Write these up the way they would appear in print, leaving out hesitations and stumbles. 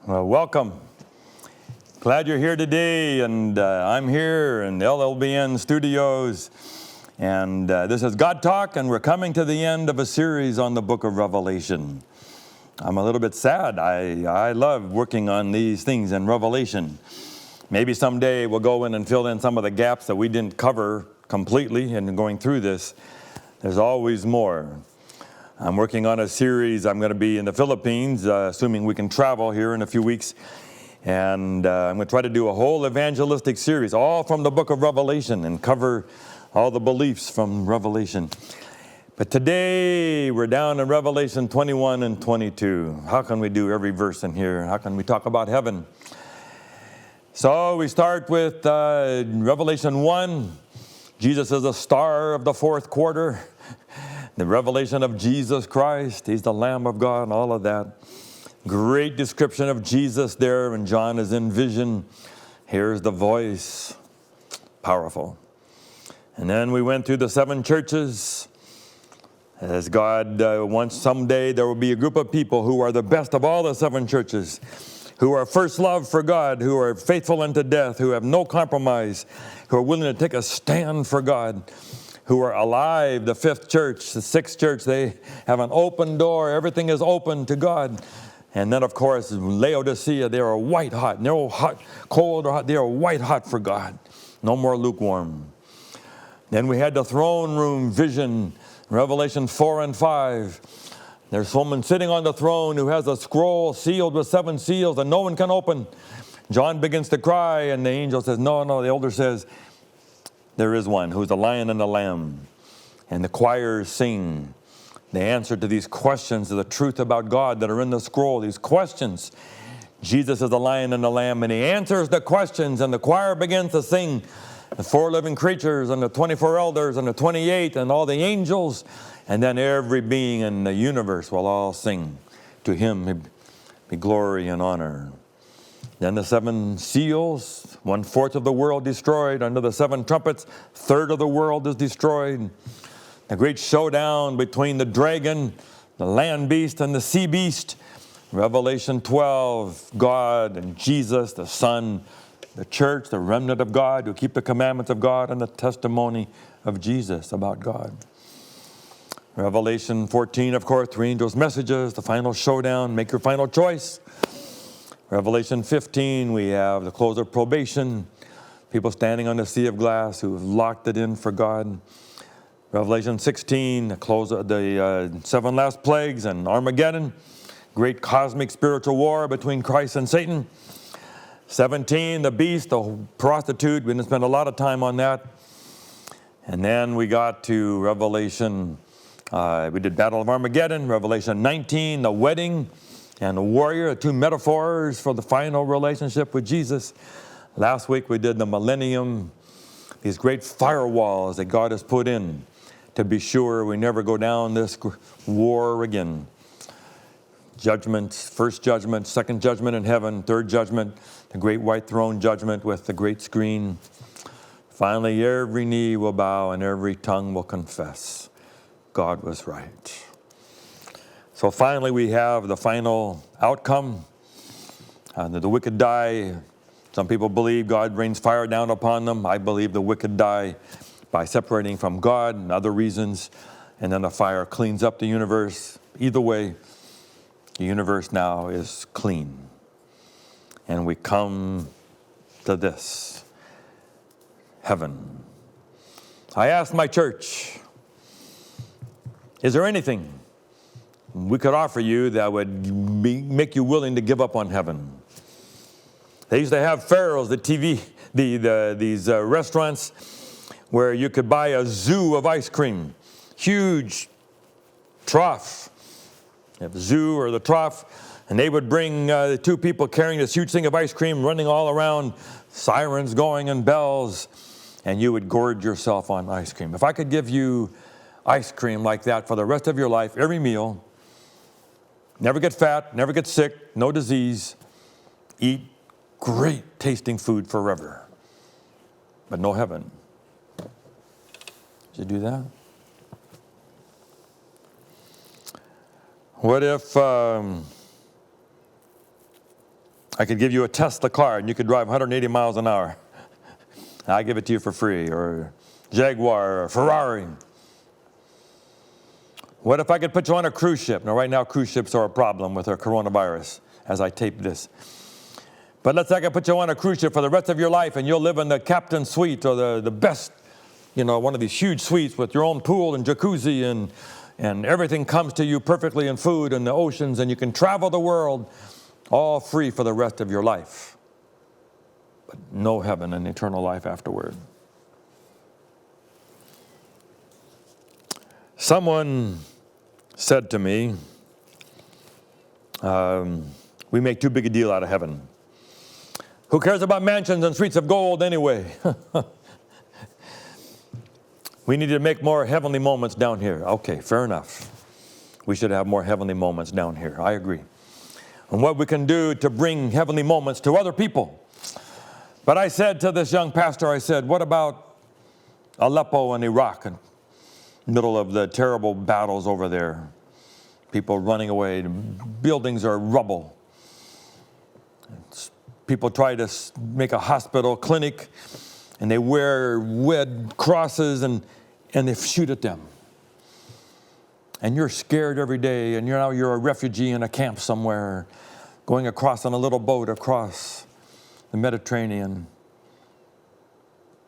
Well, welcome. Glad you're here today, and I'm here in LLBN Studios, and this is God Talk, and we're coming to the end of a series on the book of Revelation. I'm a little bit sad. I love working on these things in Revelation. Maybe someday we'll go in and fill in some of the gaps that we didn't cover completely in going through this. There's always more. I'm working on a series. I'm going to be in the Philippines, assuming we can travel here in a few weeks. And I'm going to try to do a whole evangelistic series, all from the book of Revelation, and cover all the beliefs from Revelation. But today, we're down in Revelation 21 and 22. How can we do every verse in here? How can we talk about heaven? So we start with Revelation 1. Jesus is a star of the fourth quarter. The revelation of Jesus Christ. He's the Lamb of God and all of that. Great description of Jesus there when John is in vision. Here's the voice. Powerful. And then we went through the seven churches. As God wants someday there will be a group of people who are the best of all the seven churches, who are first love for God, who are faithful unto death, who have no compromise, who are willing to take a stand for God, who are alive. The fifth church, the sixth church, they have an open door. Everything is open to God. And then, of course, Laodicea, they are white hot. No hot, cold or hot. They are white hot for God. No more lukewarm. Then we had the throne room vision, Revelation 4 and 5. There's someone sitting on the throne who has a scroll sealed with seven seals that no one can open. John begins to cry, and the angel says, no. The elder says, there is one who's the lion and the lamb. And the choirs sing the answer to these questions of the truth about God that are in the scroll. These questions. Jesus is the lion and the lamb, and he answers the questions, and the choir begins to sing. The four living creatures and the 24 elders and the 28 and all the angels, and then every being in the universe will all sing. To him be glory and honor. Then the seven seals, 1/4 of the world destroyed. Under the seven trumpets, 1/3 of the world is destroyed. The great showdown between the dragon, the land beast, and the sea beast. Revelation 12, God and Jesus, the Son, the church, the remnant of God, who keep the commandments of God and the testimony of Jesus about God. Revelation 14, of course, three angels' messages, the final showdown, make your final choice. Revelation 15, we have the close of probation, people standing on the sea of glass who have locked it in for God. Revelation 16, the close of the seven last plagues and Armageddon, great cosmic spiritual war between Christ and Satan. 17, the beast, the prostitute, we didn't spend a lot of time on that. And then we got to Revelation, we did Battle of Armageddon, Revelation 19, the wedding, and the warrior, two metaphors for the final relationship with Jesus. Last week we did the millennium, these great firewalls that God has put in to be sure we never go down this war again. Judgments, first judgment, second judgment in heaven, third judgment, the great white throne judgment with the great screen. Finally, every knee will bow and every tongue will confess God was right. So finally, we have the final outcome. The wicked die. Some people believe God rains fire down upon them. I believe the wicked die by separating from God and other reasons. And then the fire cleans up the universe. Either way, the universe now is clean. And we come to this, heaven. I asked my church, is there anything we could offer you that would make you willing to give up on heaven? They used to have Pharaohs, these restaurants where you could buy a zoo of ice cream, huge trough, you have the zoo or the trough, and they would bring the two people carrying this huge thing of ice cream, running all around, sirens going and bells, and you would gorge yourself on ice cream. If I could give you ice cream like that for the rest of your life, every meal, never get fat, never get sick, no disease, eat great tasting food forever, but no heaven. Did you do that? What if I could give you a Tesla car and you could drive 180 miles an hour. I give it to you for free, or Jaguar or Ferrari. What if I could put you on a cruise ship? Now, right now, cruise ships are a problem with our coronavirus as I tape this. But let's say I could put you on a cruise ship for the rest of your life and you'll live in the captain's suite, or the best, one of these huge suites with your own pool and jacuzzi, and everything comes to you perfectly, in food and the oceans, and you can travel the world all free for the rest of your life. But no heaven and eternal life afterward. Someone said to me, we make too big a deal out of heaven. Who cares about mansions and streets of gold anyway? We need to make more heavenly moments down here. Okay, fair enough. We should have more heavenly moments down here. I agree. And what we can do to bring heavenly moments to other people. But I said to this young pastor, I said, what about Aleppo and Iraq, in the middle of the terrible battles over there? People running away, buildings are rubble. People try to make a hospital, clinic, and they wear red crosses and they shoot at them. And you're scared every day, and you're a refugee in a camp somewhere, going across on a little boat across the Mediterranean.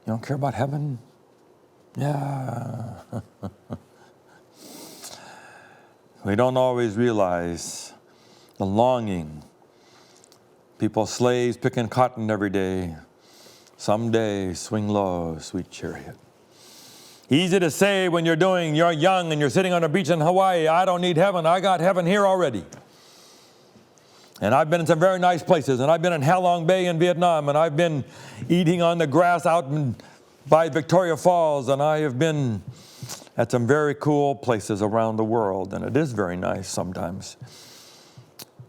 You don't care about heaven? Yeah. We don't always realize the longing. People, slaves picking cotton every day. Someday, swing low, sweet chariot. Easy to say when you're young and you're sitting on a beach in Hawaii, I don't need heaven, I got heaven here already. And I've been in some very nice places, and I've been in Halong Bay in Vietnam, and I've been eating on the grass out by Victoria Falls, and I have been at some very cool places around the world, and it is very nice sometimes.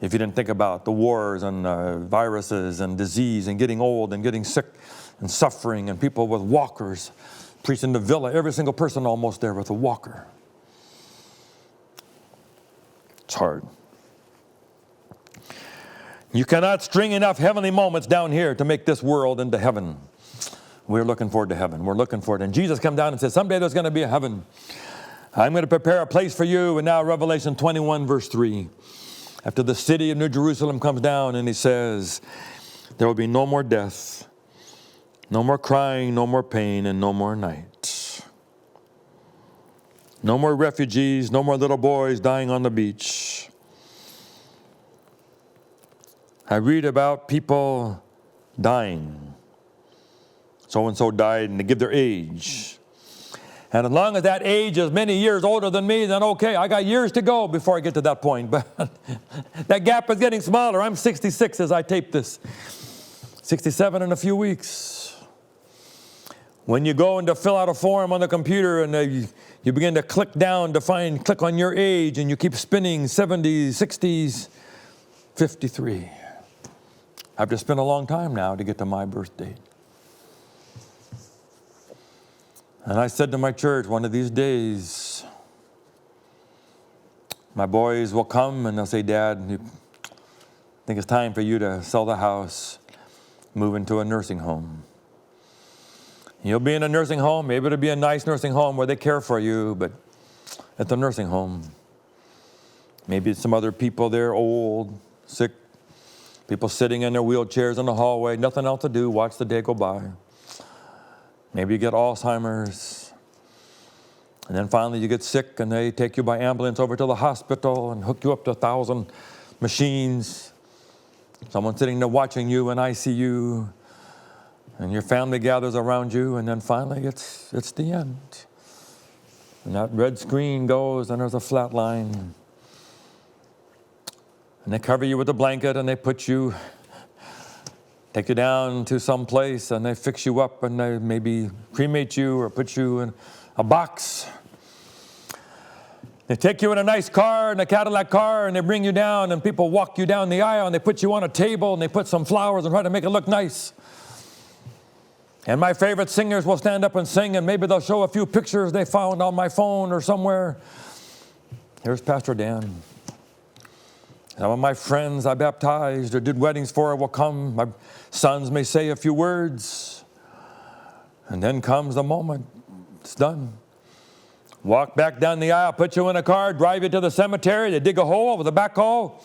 If you didn't think about the wars and viruses and disease and getting old and getting sick and suffering, and people with walkers, preaching the villa, every single person almost there with a walker. It's hard. You cannot string enough heavenly moments down here to make this world into heaven. We're looking forward to heaven. We're looking forward. And Jesus come down and said, someday there's going to be a heaven. I'm going to prepare a place for you. And now Revelation 21, verse 3. After the city of New Jerusalem comes down, and he says, there will be no more death, no more crying, no more pain, and no more night. No more refugees, no more little boys dying on the beach. I read about people dying. So-and-so died, and they give their age. And as long as that age is many years older than me, then okay, I got years to go before I get to that point. But that gap is getting smaller. I'm 66 as I tape this. 67 in a few weeks. When you go and to fill out a form on the computer, and you begin to click down to click on your age, and you keep spinning 70s, 60s, 53. I've just spent a long time now to get to my birth date. And I said to my church, one of these days, my boys will come and they'll say, Dad, I think it's time for you to sell the house, move into a nursing home. You'll be in a nursing home. Maybe it'll be a nice nursing home where they care for you, but at the nursing home, maybe some other people there, old, sick, people sitting in their wheelchairs in the hallway, nothing else to do, watch the day go by. Maybe you get Alzheimer's. And then finally you get sick and they take you by ambulance over to the hospital and hook you up to 1,000 machines. Someone sitting there watching you in ICU. And your family gathers around you, and then finally it's the end. And that red screen goes, and there's a flat line. And they cover you with a blanket, and they take you down to some place, and they fix you up, and they maybe cremate you or put you in a box. They take you in a nice car, in a Cadillac car, and they bring you down, and people walk you down the aisle, and they put you on a table, and they put some flowers and try to make it look nice. And my favorite singers will stand up and sing, and maybe they'll show a few pictures they found on my phone or somewhere. Here's Pastor Dan. Some of my friends I baptized or did weddings for will come. My sons may say a few words. And then comes the moment. It's done. Walk back down the aisle, put you in a car, drive you to the cemetery. They dig a hole with a backhoe.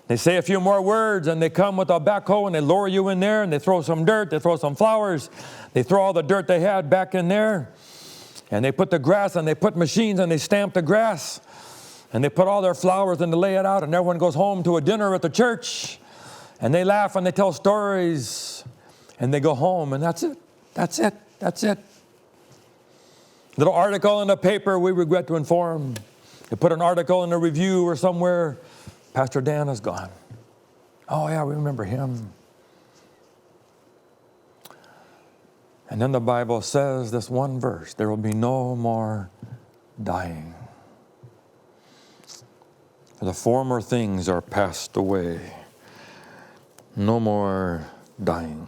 They say a few more words, and they come with a backhoe, and they lower you in there, and they throw some dirt, they throw some flowers. They throw all the dirt they had back in there. And they put the grass, and they put machines, and they stamp the grass. And they put all their flowers and they lay it out, and everyone goes home to a dinner at the church. And they laugh and they tell stories. And they go home, and that's it. That's it. That's it. Little article in the paper, we regret to inform. They put an article in a review or somewhere. Pastor Dan is gone. Oh, yeah, we remember him. And then the Bible says this one verse, there will be no more dying. For the former things are passed away. No more dying.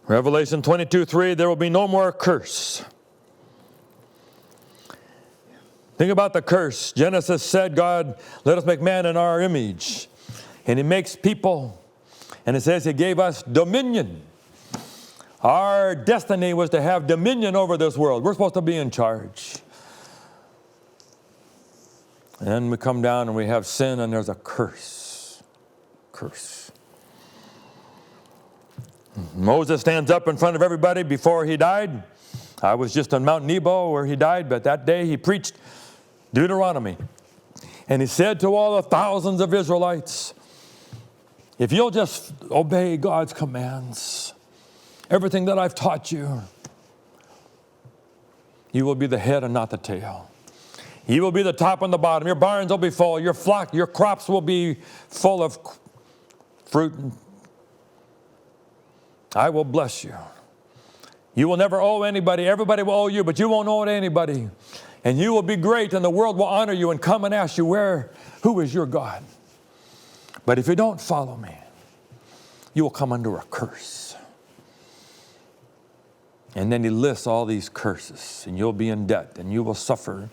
Revelation 22:3, there will be no more curse. Think about the curse. Genesis said, God, let us make man in our image. And he makes people. And it says he gave us dominion. Our destiny was to have dominion over this world. We're supposed to be in charge. And then we come down and we have sin, and there's a curse. Curse. Moses stands up in front of everybody before he died. I was just on Mount Nebo where he died, but that day he preached Deuteronomy. And he said to all the thousands of Israelites, if you'll just obey God's commands, everything that I've taught you, you will be the head and not the tail. You will be the top and the bottom. Your barns will be full. Your flock, your crops will be full of fruit. I will bless you. You will never owe anybody. Everybody will owe you, but you won't owe anybody. And you will be great, and the world will honor you and come and ask you, who is your God? But if you don't follow me, you will come under a curse. And then he lists all these curses, and you'll be in debt, and you will suffer.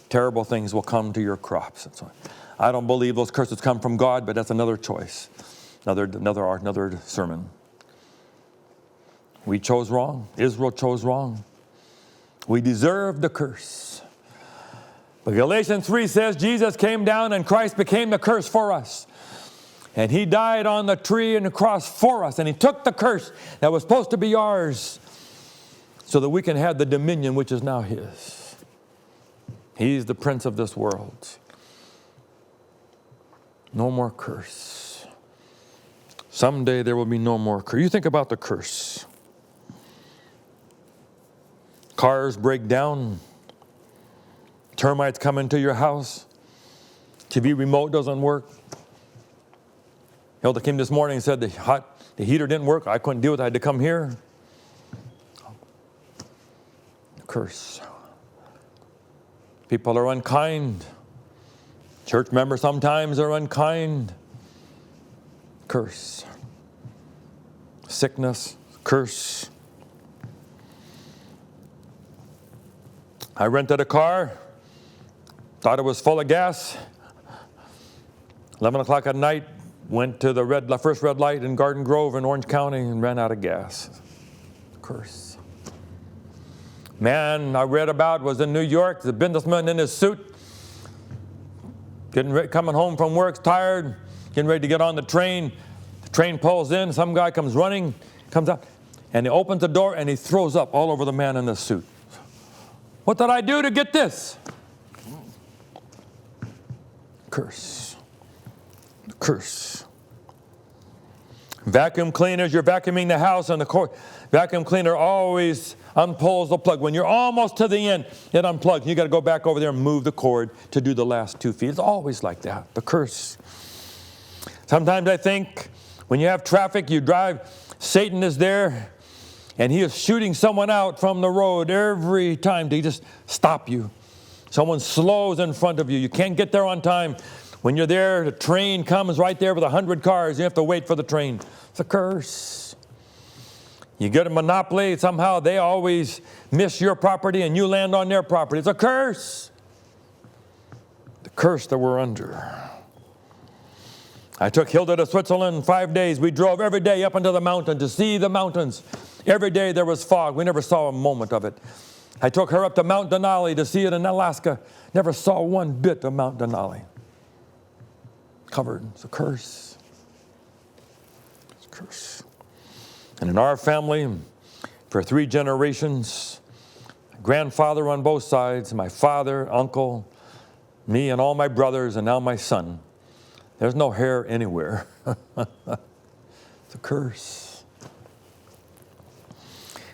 Terrible things will come to your crops and so on. I don't believe those curses come from God, but that's another choice, another sermon. We chose wrong. Israel chose wrong. We deserve the curse. But Galatians 3 says Jesus came down and Christ became the curse for us. And he died on the tree and the cross for us. And he took the curse that was supposed to be ours so that we can have the dominion which is now his. He's the prince of this world. No more curse. Someday there will be no more curse. You think about the curse. Cars break down. Termites come into your house. TV remote doesn't work. Hilda came this morning and said the heater didn't work. I couldn't deal with it. I had to come here. Curse. People are unkind. Church members sometimes are unkind. Curse. Sickness. Curse. I rented a car. Thought it was full of gas. 11 o'clock at night. Went to the first red light in Garden Grove in Orange County and ran out of gas. Curse. Man I read about was in New York, the businessman in his suit, coming home from work, tired, getting ready to get on the train. The train pulls in, some guy comes running, comes out, and he opens the door and he throws up all over the man in the suit. What did I do to get this? Curse. Curse. Vacuum cleaners, you're vacuuming the house, and the vacuum cleaner always unpulls the plug. When you're almost to the end, it unplugs. You got to go back over there and move the cord to do the last 2 feet. It's always like that, the curse. Sometimes I think when you have traffic, you drive, Satan is there, and he is shooting someone out from the road every time to just stop you. Someone slows in front of you. You can't get there on time. When you're there, the train comes right there with 100 cars. You have to wait for the train. It's a curse. You get a monopoly, somehow they always miss your property and you land on their property. It's a curse. The curse that we're under. I took Hilda to Switzerland 5 days. We drove every day up into the mountain to see the mountains. Every day there was fog. We never saw a moment of it. I took her up to Mount Denali to see it in Alaska. Never saw one bit of Mount Denali. Covered. It's a curse. It's a curse. And in our family, for 3 generations, my grandfather on both sides, my father, uncle, me and all my brothers, and now my son, there's no hair anywhere. It's a curse.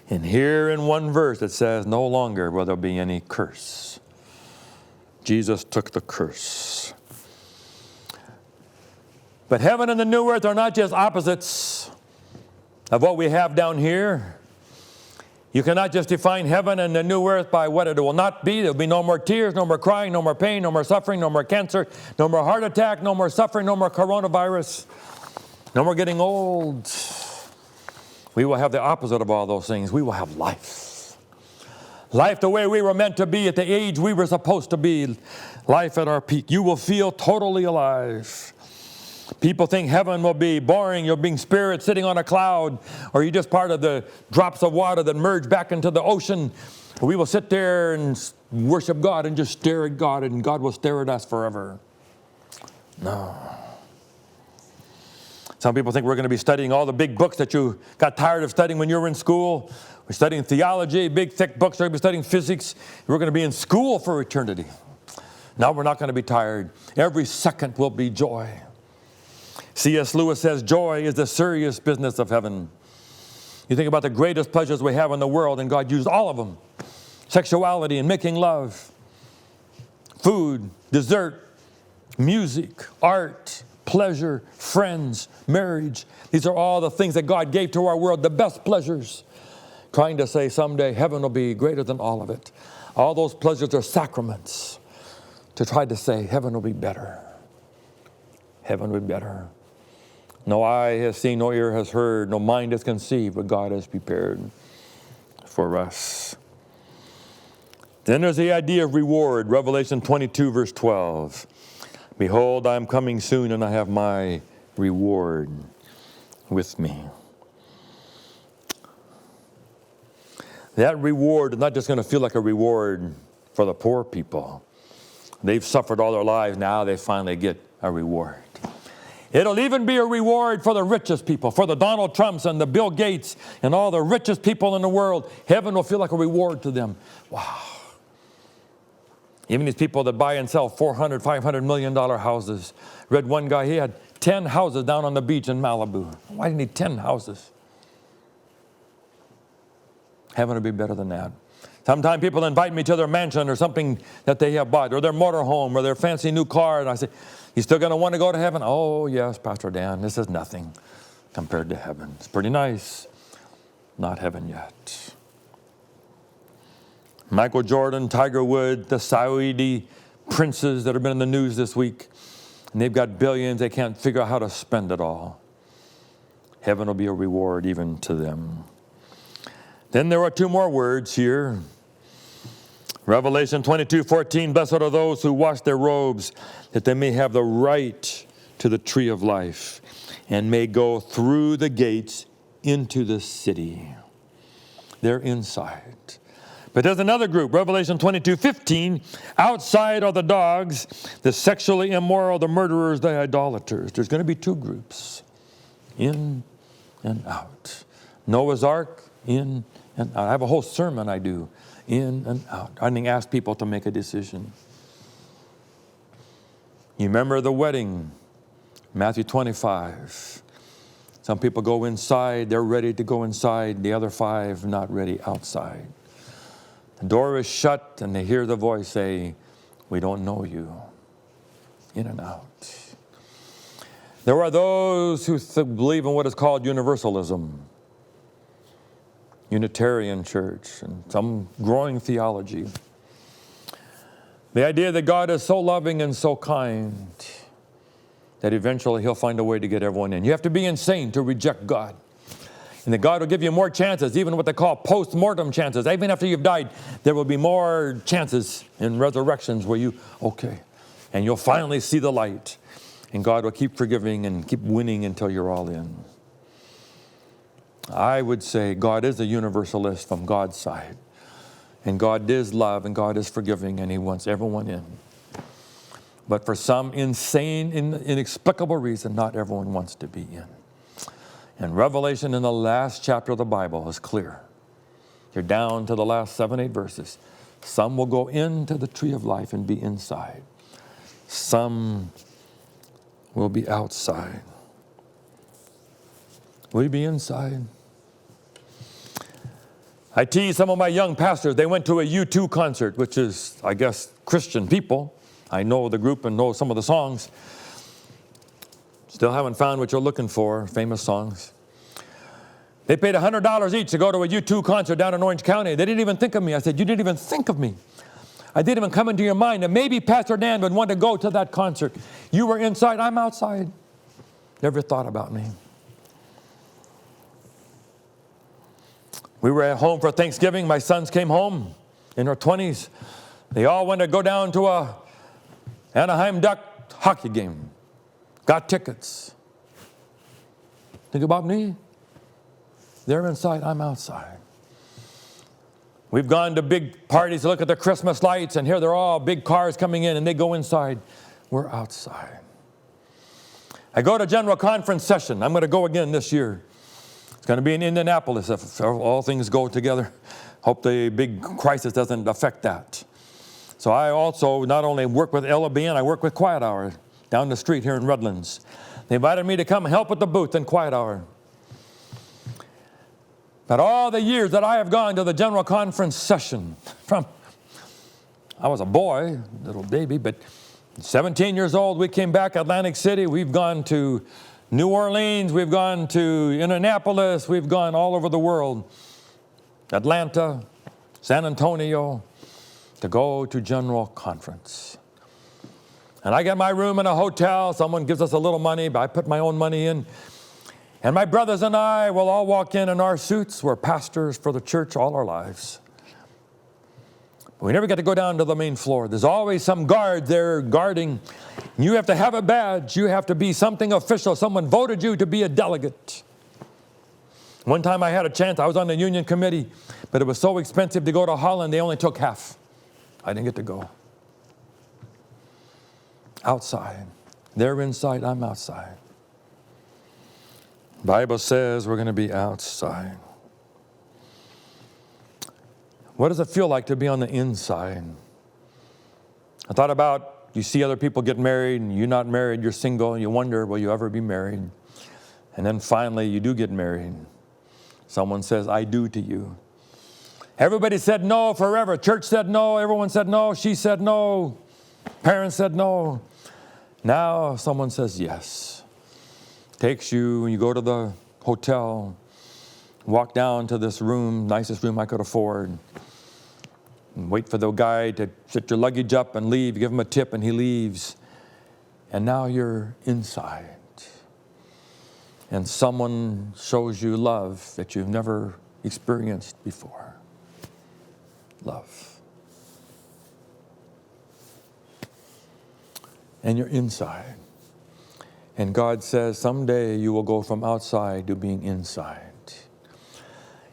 And here in one verse it says, no longer will there be any curse. Jesus took the curse. But heaven and the new earth are not just opposites of what we have down here. You cannot just define heaven and the new earth by what it will not be. There will be no more tears, no more crying, no more pain, no more suffering, no more cancer, no more heart attack, no more suffering, no more coronavirus, no more getting old. We will have the opposite of all those things. We will have life. Life the way we were meant to be at the age we were supposed to be. Life at our peak. You will feel totally alive. People think heaven will be boring. You're being spirit sitting on a cloud, or you're just part of the drops of water that merge back into the ocean. We will sit there and worship God and just stare at God, and God will stare at us forever. No. Some people think we're going to be studying all the big books that you got tired of studying when you were in school. We're studying theology, big thick books. We're going to be studying physics. We're going to be in school for eternity. No, we're not going to be tired. Every second will be joy. C.S. Lewis says joy is the serious business of heaven. You think about the greatest pleasures we have in the world, and God used all of them. Sexuality and making love, food, dessert, music, art, pleasure, friends, marriage. These are all the things that God gave to our world, the best pleasures. Trying to say someday heaven will be greater than all of it. All those pleasures are sacraments to try to say heaven will be better. Heaven will be better. No eye has seen, no ear has heard, no mind has conceived what God has prepared for us. Then there's the idea of reward. Revelation 22, verse 12. Behold, I am coming soon, and I have my reward with me. That reward is not just going to feel like a reward for the poor people. They've suffered all their lives. Now they finally get a reward. It'll even be a reward for the richest people, for the Donald Trumps and the Bill Gates and all the richest people in the world. Heaven will feel like a reward to them. Wow. Even these people that buy and sell $400, $500 million houses. Read one guy, he had 10 houses down on the beach in Malibu. Why do you need 10 houses? Heaven will be better than that. Sometimes people invite me to their mansion or something that they have bought, or their motorhome, or their fancy new car, and I say, you still going to want to go to heaven? Oh, yes, Pastor Dan, this is nothing compared to heaven. It's pretty nice. Not heaven yet. Michael Jordan, Tiger Woods, the Saudi princes that have been in the news this week, and they've got billions. They can't figure out how to spend it all. Heaven will be a reward even to them. Then there are 2 more words here. Revelation 22:14, blessed are those who wash their robes, that they may have the right to the tree of life, and may go through the gates into the city. They're inside. But there's another group, Revelation 22:15, outside are the dogs, the sexually immoral, the murderers, the idolaters. There's going to be 2 groups, in and out. Noah's Ark, in and out. I have a whole sermon I do, in and out. I didn't ask people to make a decision. You remember the wedding, Matthew 25. Some people go inside, they're ready to go inside. The other 5 not ready outside. The door is shut and they hear the voice say, we don't know you. In and out. There are those who believe in what is called universalism. Unitarian church and some growing theology. The idea that God is so loving and so kind that eventually he'll find a way to get everyone in. You have to be insane to reject God. And that God will give you more chances, even what they call post-mortem chances. Even after you've died, there will be more chances in resurrections where you, okay. and you'll finally see the light. And God will keep forgiving and keep winning until you're all in. I would say God is a universalist from God's side. And God is love, and God is forgiving, and He wants everyone in. But for some insane, inexplicable reason, not everyone wants to be in. And Revelation in the last chapter of the Bible is clear. You're down to the last 7, 8 verses. Some will go into the tree of life and be inside. Some will be outside. Will you be inside? I tease some of my young pastors. They went to a U2 concert, which is, I guess, Christian people. I know the group and know some of the songs. Still haven't found what you're looking for, famous songs. They paid $100 each to go to a U2 concert down in Orange County. They didn't even think of me. I said, you didn't even think of me. I didn't even come into your mind that maybe Pastor Dan would want to go to that concert. You were inside, I'm outside. Never thought about me. We were at home for Thanksgiving. My sons came home in their 20s. They all went to go down to a Anaheim Duck hockey game. Got tickets. Think about me. They're inside, I'm outside. We've gone to big parties to look at the Christmas lights, and here they're all big cars coming in, and they go inside. We're outside. I go to General Conference session. I'm going to go again this year. It's going to be in Indianapolis if all things go together. Hope the big crisis doesn't affect that. So I also not only work with LBN, I work with Quiet Hour down the street here in Redlands. They invited me to come help with the booth in Quiet Hour. But all the years that I have gone to the General Conference session, I was a boy, little baby, but 17 years old, we came back Atlantic City. We've gone to New Orleans, we've gone to Indianapolis, we've gone all over the world. Atlanta, San Antonio, to go to General Conference. And I get my room in a hotel. Someone gives us a little money, but I put my own money in. And my brothers and I will all walk in our suits. We're pastors for the church all our lives. But we never get to go down to the main floor. There's always some guard there guarding. You have to have a badge. You have to be something official. Someone voted you to be a delegate. One time I had a chance. I was on the union committee, but it was so expensive to go to Holland, they only took half. I didn't get to go. Outside. They're inside, I'm outside. The Bible says we're going to be outside. What does it feel like to be on the inside? I thought about, you see other people get married, and you're not married, you're single, and you wonder, will you ever be married? And then finally, you do get married. Someone says, I do to you. Everybody said no forever. Church said no. Everyone said no. She said no. Parents said no. Now someone says yes. Takes you, and you go to the hotel, walk down to this room, nicest room I could afford, and wait for the guy to set your luggage up and leave. You give him a tip, and he leaves. And now you're inside. And someone shows you love that you've never experienced before. Love. And you're inside. And God says, someday you will go from outside to being inside.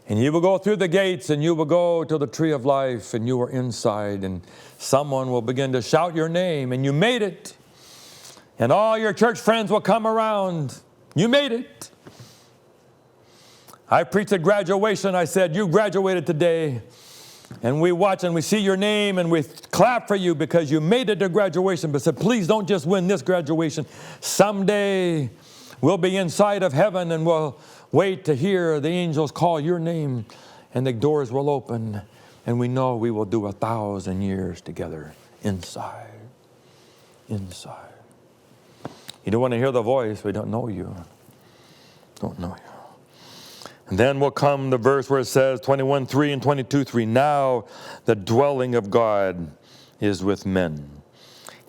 And you will go through the gates, and you will go to the tree of life, and you are inside, and someone will begin to shout your name, and you made it. And all your church friends will come around. You made it. I preached at graduation. I said, you graduated today. And we watch and we see your name and we clap for you because you made it to graduation. But said, please don't just win this graduation. Someday we'll be inside of heaven and we'll wait to hear the angels call your name and the doors will open. And we know we will do 1,000 years together inside. Inside. You don't want to hear the voice. We don't know you. Don't know you. And then will come the verse where it says, 21:3 and 22:3, now the dwelling of God is with men,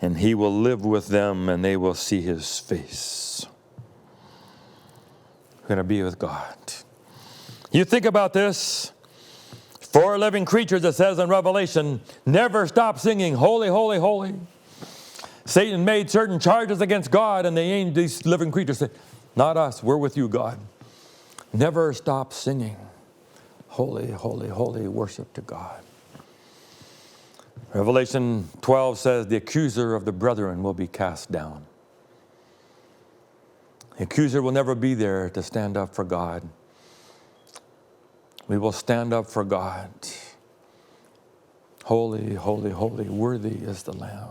and he will live with them, and they will see his face. We're going to be with God. You think about this. 4 living creatures, it says in Revelation, never stop singing, holy, holy, holy. Satan made certain charges against God, and these living creatures said, not us, we're with you, God. Never stop singing, holy, holy, holy, worship to God. Revelation 12 says, the accuser of the brethren will be cast down. The accuser will never be there to stand up for God. We will stand up for God. Holy, holy, holy, worthy is the Lamb.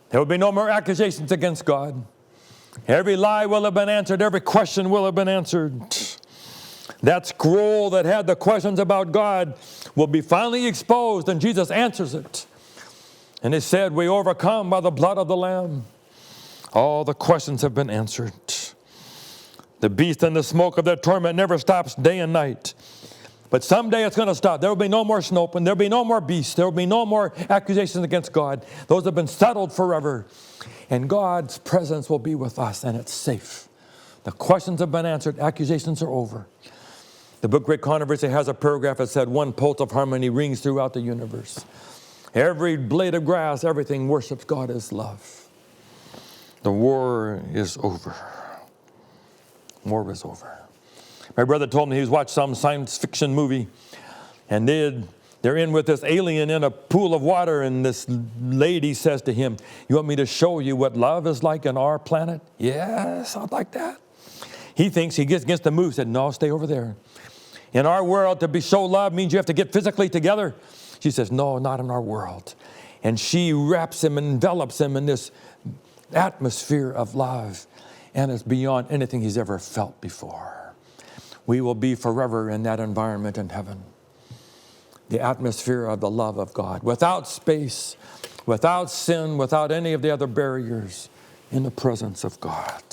There will be no more accusations against God. Every lie will have been answered. Every question will have been answered. That scroll that had the questions about God will be finally exposed, and Jesus answers it. And he said, we overcome by the blood of the Lamb. All the questions have been answered. The beast and the smoke of their torment never stops day and night. But someday it's going to stop. There will be no more snoping. There will be no more beasts. There will be no more accusations against God. Those have been settled forever. And God's presence will be with us, and it's safe. The questions have been answered. Accusations are over. The book Great Controversy has a paragraph that said, one pulse of harmony rings throughout the universe. Every blade of grass, everything worships God as love. The war is over. War is over. My brother told me he's watched some science fiction movie, and they're in with this alien in a pool of water, and this lady says to him, you want me to show you what love is like on our planet? Yes, I'd like that. He thinks he gets against the move, said, no, stay over there. In our world, to be show love means you have to get physically together. She says, no, not in our world. And she wraps him, envelops him in this atmosphere of love, and it's beyond anything he's ever felt before. We will be forever in that environment in heaven. The atmosphere of the love of God, without space, without sin, without any of the other barriers, in the presence of God.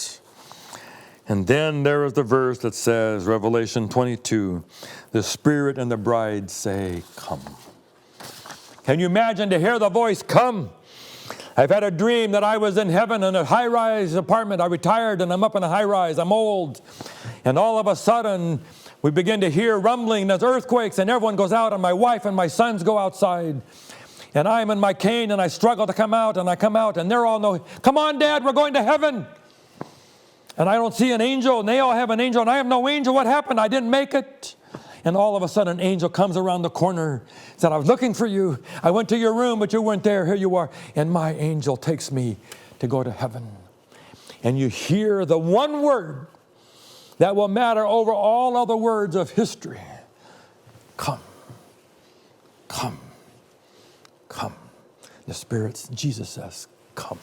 And then there is the verse that says, Revelation 22, the Spirit and the bride say, come. Can you imagine to hear the voice, come? I've had a dream that I was in heaven in a high-rise apartment. I retired and I'm up in a high-rise. I'm old. And all of a sudden, we begin to hear rumbling. There's earthquakes and everyone goes out, and my wife and my sons go outside. And I'm in my cane and I struggle to come out, and I come out and they're all know, come on, Dad, we're going to heaven. And I don't see an angel, and they all have an angel, and I have no angel. What happened? I didn't make it. And all of a sudden, an angel comes around the corner, said, I was looking for you. I went to your room, but you weren't there. Here you are. And my angel takes me to go to heaven. And you hear the one word that will matter over all other words of history. Come, come, come. The Spirit, Jesus says, come.